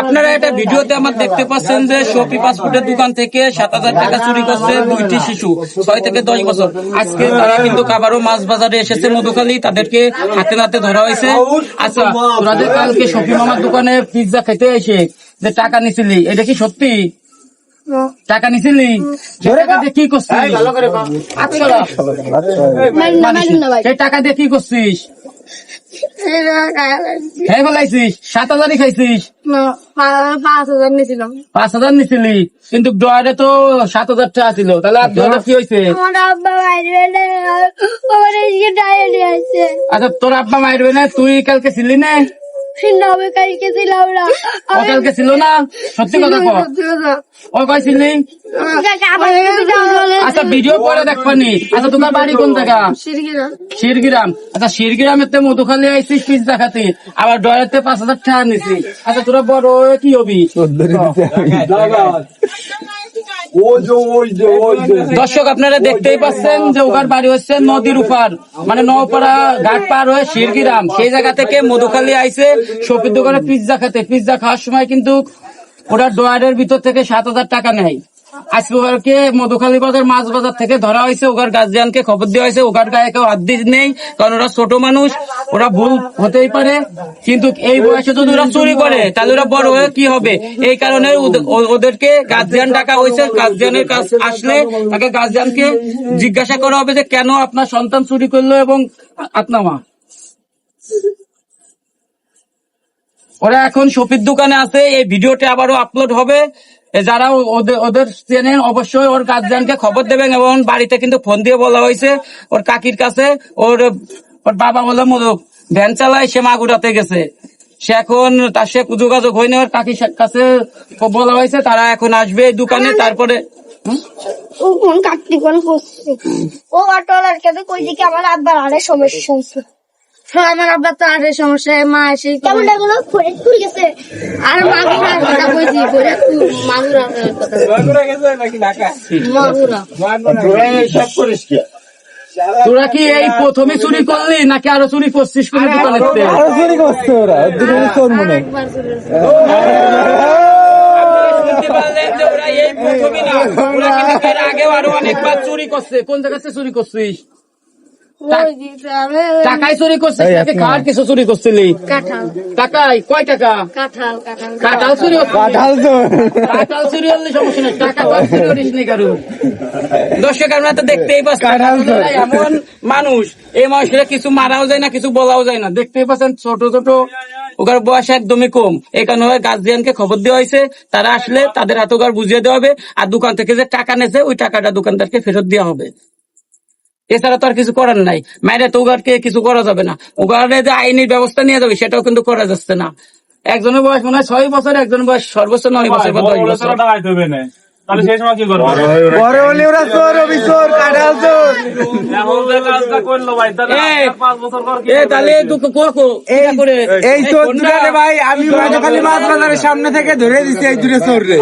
আপনারা একটা ভিডিওতে আমার দেখতে পাচ্ছেন যে শপি ফাস্টফুডের দোকান থেকে 7,000 টাকা চুরি করছে দুইটি শিশু 6 থেকে 10 বছর। আজকে তারা কিন্তু আবারও মাছ বাজারে এসেছে মধুখালী, তাদেরকে হাতে নাতে ধরা হয়েছে। আচ্ছা, তোরা যে কালকে শপি মামার দোকানে পিৎজা খেতে এসে যে টাকা নিছিলি, এটা কি সত্যি? টাকা নিছিলি? টাকা দিয়ে কি করছিস? সেই টাকা দিয়ে কি করছিস? হ্যাঁ বলাইছিস 7,000 খাইছিস? 5,000 নিছিলি, কিন্তু ডয়ারে তো 7,000 টাকা ছিল, তাহলে আর 2,000 কি হয়েছে? আচ্ছা, তোর আব্বা মারবে না? তুই কালকে ছিলি না? কালকে ছিল না? সত্যি কথা কর, ও কইছিলি? আচ্ছা, ভিডিও পরে দেখবানি। আচ্ছা, তোমার বাড়ি কোন জায়গা? শিরগ্রাম। আচ্ছা, শিরগ্রামের মধুখালী আইসিস পিৎজা খাতে, আবার ডয়ারতে 5,000 টাকা নিছি। আচ্ছা, তোরা বড় হয়ে কি হবি? দর্শক, আপনারা দেখতেই পাচ্ছেন যে ওখার বাড়ি হচ্ছে নদীর উপর, মানে নওপাড়া ঘাট পার হয়ে শিরগ্রাম। সেই জায়গা থেকে মধুখালী আইছে শপির দোকানে পিৎজা খেতে। পিৎজা খাওয়ার সময় কিন্তু ওরা ডয়ারের ভিতর থেকে 7,000 টাকা নেয়। আজকে ওকে মধুখালী বাজার মাছ বাজার থেকে ধরা হয়েছে। ওখার গার্জিয়ানকে খবর দেওয়া হয়েছে। ওখার গায়ে কেউ হাত দিয়ে নেই, কারণ ওরা ছোট মানুষ, ওরা ভুল হতেই পারে। কিন্তু এই বয়সে যদি ওরা চুরি করে তাহলে ওরা বড় হয়ে কি হবে? এই কারণে ওদেরকে গার্জিয়ান ডাকা হয়েছে। গার্জিয়ানের কাছ আসলে তাকে গার্জিয়ানকে জিজ্ঞাসা করা হবে যে কেন আপনার সন্তান চুরি করলো এবং আপনামা। ওরা এখন শপির দোকানে আছে। এই ভিডিওটা আবারও আপলোড হবে। যারা ওদের চেনেন অবশ্যই ওর গার্জিয়ানকে খবর দেবেন, এবং বাড়িতে কিন্তু ফোন দিয়ে বলা হয়েছে ওর কাকির কাছে। ওর বাবা বলে ভ্যান চালায়, সে মাগুরাতে গেছে। সে এখন তার সে যোগাযোগ হয়নি। ওর কাকির কাছে বলা হয়েছে, তারা এখন আসবে এই দোকানে। তারপরে আমার আব্বার আরে সমস্যা হয়েছে। আমার আব্বার তো আরে সমস্যা, মা এসে গেছে। আর তোরা কি এই প্রথমে চুরি করলি নাকি আরো চুরি করছিস? কোন দোকানে আরো চুরি করছে ওরা, চোর মনে। এই প্রথমে না, ওরা কিন্তু এর আগেও আরো অনেকবার চুরি করছে। কোন জায়গাতে চুরি করছিস? টাকায় চুরি করছিস নাকি খাওয়ার কিছু চুরি করছিলি? টাকায় কয় টাকা? কাঁঠাল চুরি? কাঁঠাল চুরি হলে সমস্যা নেই, টাকা চুরি করিস নি কারো। দর্শক, আমরা তো দেখতেই পাচ্ছেন এমন মানুষ, এই মানুষেরা কিছু মারাও যায় না, কিছু বলাও যায় না। দেখতেই পাচ্ছেন ছোট ছোট, ওখার বয়স একদমই কম। এই কারণে গার্জিয়ানকে খবর দেওয়া হয়েছে, তারা আসলে তাদের হাতে ওখার বুঝিয়ে দেওয়া হবে। আর দোকান থেকে যে টাকা নেছে ওই টাকাটা দোকানদারকে ফেরত দেওয়া হবে। এছাড়া তো আর কিছু করার নাই। মায়েরা তো ওগারকে কিছু করা যাবে না। ওগারে যে আইনি ব্যবস্থা নিয়ে যাবে সেটাও কিন্তু করা যাচ্ছে না। একজনের বয়স মনে হয় 6 বছর, একজনের বয়স সর্বোচ্চ 9 বছর বা 10 বছর। তাহলে সেই সময় কি করবো? বড় হলে ওরা চোর, অবিচোর, কাঁঠাল চোর। এই চোর দুটারে ভাই আমি মধুখালী মাছ বাজারের সামনে থেকে ধরে দিচ্ছি, এই দুটো চোর রে।